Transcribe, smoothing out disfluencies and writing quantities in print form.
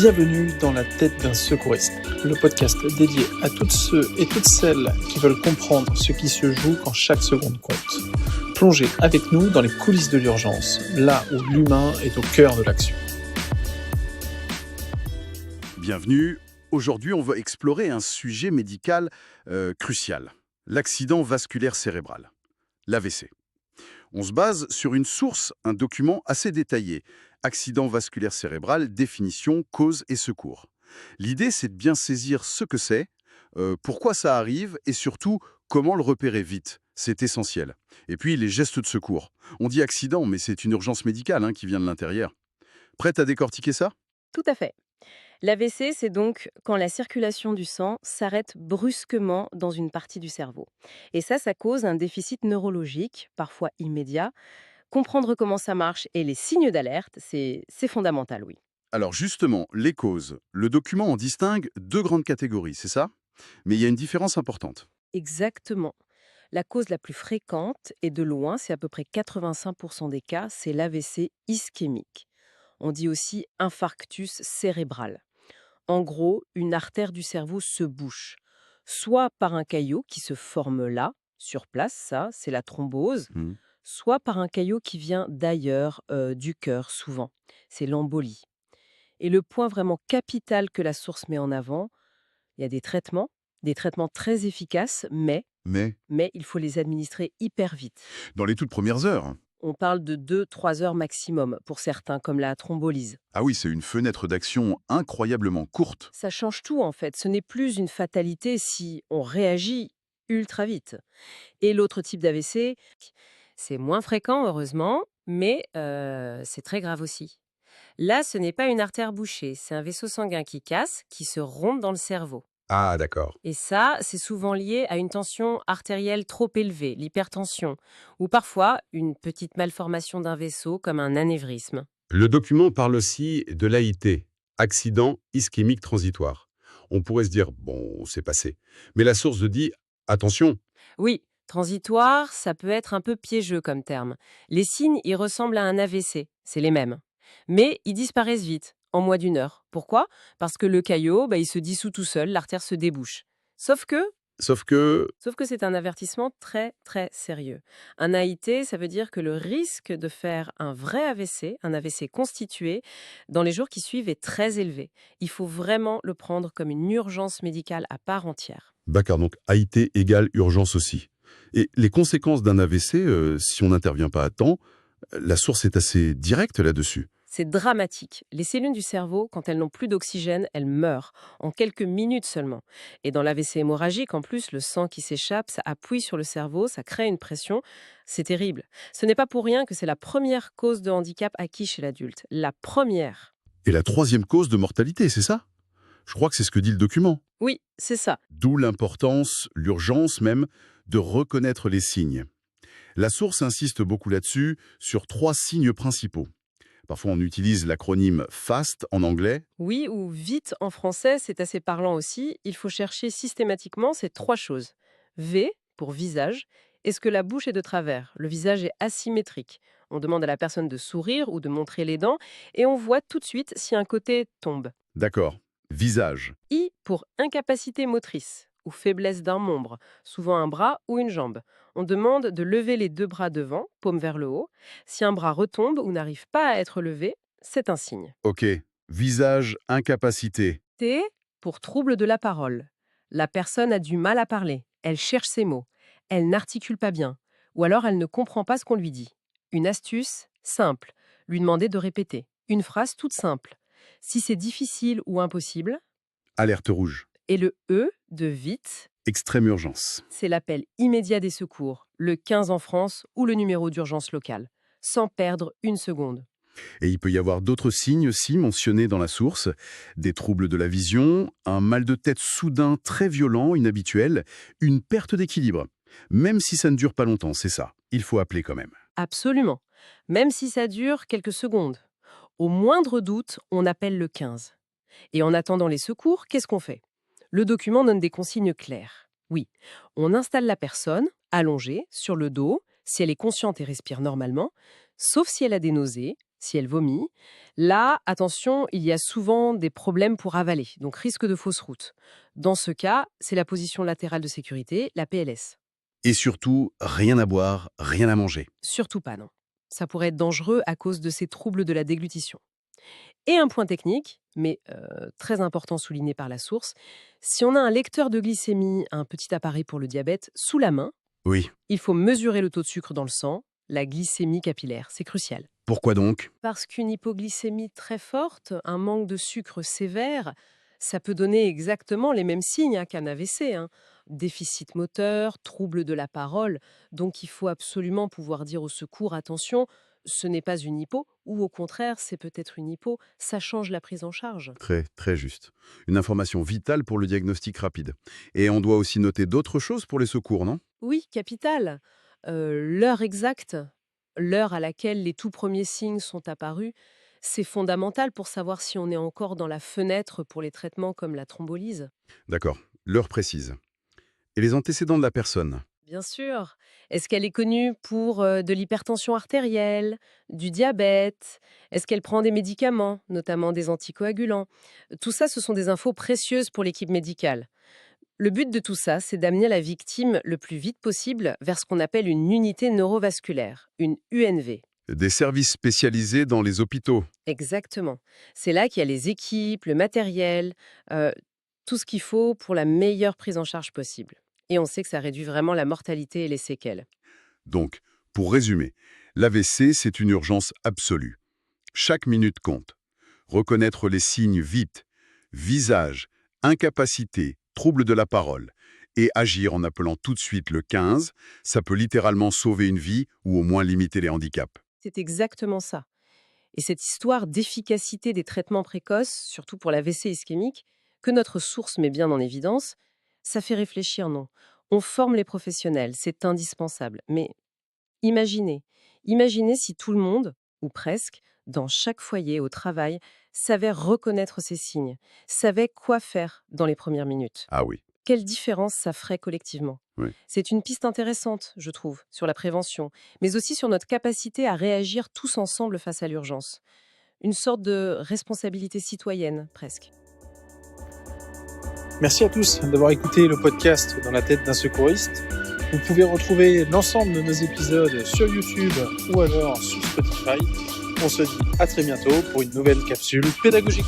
Bienvenue dans la tête d'un secouriste, le podcast dédié à toutes ceux et toutes celles qui veulent comprendre ce qui se joue quand chaque seconde compte. Plongez avec nous dans les coulisses de l'urgence, là où l'humain est au cœur de l'action. Bienvenue. Aujourd'hui, on va explorer un sujet médical crucial, l'accident vasculaire cérébral, l'AVC. On se base sur une source, un document assez détaillé. Accident vasculaire cérébral, définition, cause et secours. L'idée, c'est de bien saisir ce que c'est, pourquoi ça arrive et surtout, comment le repérer vite. C'est essentiel. Et puis, les gestes de secours. On dit accident, mais c'est une urgence médicale qui vient de l'intérieur. Prête à décortiquer ça? Tout à fait. L'AVC, c'est donc quand la circulation du sang s'arrête brusquement dans une partie du cerveau. Et ça cause un déficit neurologique, parfois immédiat. Comprendre comment ça marche et les signes d'alerte, c'est fondamental, oui. Alors justement, les causes. Le document en distingue deux grandes catégories, c'est ça? Mais il y a une différence importante. Exactement. La cause la plus fréquente, et de loin, c'est à peu près 85% des cas, c'est l'AVC ischémique. On dit aussi infarctus cérébral. En gros, une artère du cerveau se bouche, soit par un caillot qui se forme là, sur place, ça, c'est la thrombose, Hmm. soit par un caillot qui vient d'ailleurs, du cœur, souvent. C'est l'embolie. Et le point vraiment capital que la source met en avant, il y a des traitements très efficaces, Mais mais il faut les administrer hyper vite. dans les toutes premières heures. On parle de 2-3 heures maximum pour certains, comme la thrombolyse. Ah oui, c'est une fenêtre d'action incroyablement courte. Ça change tout en fait. Ce n'est plus une fatalité si on réagit ultra vite. Et l'autre type d'AVC, c'est moins fréquent heureusement, mais c'est très grave aussi. Là, ce n'est pas une artère bouchée, c'est un vaisseau sanguin qui casse, qui se rompt dans le cerveau. Ah d'accord. Et ça, c'est souvent lié à une tension artérielle trop élevée, l'hypertension, ou parfois une petite malformation d'un vaisseau comme un anévrisme. Le document parle aussi de l'AIT, accident ischémique transitoire. On pourrait se dire, bon, c'est passé. Mais la source dit, attention, Oui, transitoire, ça peut être un peu piégeux comme terme. Les signes y ressemblent à un AVC, c'est les mêmes. Mais ils disparaissent vite, en moins d'une heure. Pourquoi? Parce que le caillot, il se dissout tout seul, l'artère se débouche. Sauf que sauf que... Sauf que c'est un avertissement très, très sérieux. Un AIT, ça veut dire que le risque de faire un vrai AVC, un AVC constitué, dans les jours qui suivent est très élevé. Il faut vraiment le prendre comme une urgence médicale à part entière. D'accord, donc AIT égale urgence aussi. Et les conséquences d'un AVC, si on n'intervient pas à temps, la source est assez directe là-dessus. C'est dramatique. Les cellules du cerveau, quand elles n'ont plus d'oxygène, elles meurent, en quelques minutes seulement. Et dans l'AVC hémorragique, en plus, le sang qui s'échappe, ça appuie sur le cerveau, ça crée une pression. C'est terrible. Ce n'est pas pour rien que c'est la première cause de handicap acquis chez l'adulte. La première. Et la troisième cause de mortalité, c'est ça? Je crois que c'est ce que dit le document. Oui, c'est ça. D'où l'importance, l'urgence même, de reconnaître les signes. La source insiste beaucoup là-dessus, sur 3 signes principaux. Parfois, on utilise l'acronyme FAST en anglais. Oui, ou vite en français, c'est assez parlant aussi. Il faut chercher systématiquement ces 3 choses. V, pour visage. Est-ce que la bouche est de travers? Le visage est asymétrique. On demande à la personne de sourire ou de montrer les dents et on voit tout de suite si un côté tombe. D'accord. Visage. I, pour incapacité motrice ou faiblesse d'un membre, souvent un bras ou une jambe. On demande de lever les 2 bras devant, paume vers le haut. Si un bras retombe ou n'arrive pas à être levé, c'est un signe. Ok. Visage, incapacité. T, pour trouble de la parole. La personne a du mal à parler, elle cherche ses mots, elle n'articule pas bien, ou alors elle ne comprend pas ce qu'on lui dit. Une astuce simple, lui demander de répéter. Une phrase toute simple. Si c'est difficile ou impossible, Alerte rouge. et le E de vite, Extrême urgence. c'est l'appel immédiat des secours, le 15 en France ou le numéro d'urgence locale, sans perdre une seconde. Et il peut y avoir d'autres signes aussi mentionnés dans la source. Des troubles de la vision, un mal de tête soudain très violent, inhabituel, une perte d'équilibre. Même si ça ne dure pas longtemps, c'est ça. Il faut appeler quand même. Absolument. Même si ça dure quelques secondes. Au moindre doute, on appelle le 15. Et en attendant les secours, qu'est-ce qu'on fait? Le document donne des consignes claires. Oui, on installe la personne, allongée, sur le dos, si elle est consciente et respire normalement, sauf si elle a des nausées, Si elle vomit, là, attention, il y a souvent des problèmes pour avaler, donc risque de fausse route. Dans ce cas, c'est la position latérale de sécurité, la PLS. Et surtout, rien à boire, rien à manger. Surtout pas, non. Ça pourrait être dangereux à cause de ces troubles de la déglutition. Et un point technique, mais très important souligné par la source, si on a un lecteur de glycémie, un petit appareil pour le diabète, sous la main, Oui. il faut mesurer le taux de sucre dans le sang, la glycémie capillaire, c'est crucial. Pourquoi donc? Parce qu'une hypoglycémie très forte, un manque de sucre sévère, ça peut donner exactement les mêmes signes qu'un AVC. Déficit moteur, trouble de la parole. Donc il faut absolument pouvoir dire au secours, attention, ce n'est pas une hypo, ou au contraire, c'est peut-être une hypo, ça change la prise en charge. Très, très juste. Une information vitale pour le diagnostic rapide. Et on doit aussi noter d'autres choses pour les secours, non? Oui, capital. L'heure exacte, l'heure à laquelle les tout premiers signes sont apparus, c'est fondamental pour savoir si on est encore dans la fenêtre pour les traitements comme la thrombolyse. D'accord. L'heure précise. Et les antécédents de la personne? Bien sûr. Est-ce qu'elle est connue pour de l'hypertension artérielle, du diabète? Est-ce qu'elle prend des médicaments, notamment des anticoagulants? Tout ça, ce sont des infos précieuses pour l'équipe médicale. Le but de tout ça, c'est d'amener la victime le plus vite possible vers ce qu'on appelle une unité neurovasculaire, une UNV. Des services spécialisés dans les hôpitaux. Exactement. C'est là qu'il y a les équipes, le matériel, tout ce qu'il faut pour la meilleure prise en charge possible. Et on sait que ça réduit vraiment la mortalité et les séquelles. Donc, pour résumer, l'AVC, c'est une urgence absolue. Chaque minute compte. Reconnaître les signes vite, visage, incapacité, trouble de la parole, et agir en appelant tout de suite le 15, ça peut littéralement sauver une vie ou au moins limiter les handicaps. C'est exactement ça. Et cette histoire d'efficacité des traitements précoces, surtout pour l'AVC ischémique, que notre source met bien en évidence, ça fait réfléchir, non? On forme les professionnels, c'est indispensable. Mais imaginez si tout le monde, ou presque, dans chaque foyer, au travail, savait reconnaître ces signes, savait quoi faire dans les premières minutes. Ah oui. Quelle différence ça ferait collectivement? Oui. C'est une piste intéressante, je trouve, sur la prévention, mais aussi sur notre capacité à réagir tous ensemble face à l'urgence. Une sorte de responsabilité citoyenne, presque. Merci à tous d'avoir écouté le podcast Dans la tête d'un secouriste. Vous pouvez retrouver l'ensemble de nos épisodes sur YouTube ou alors sur Spotify. On se dit à très bientôt pour une nouvelle capsule pédagogique.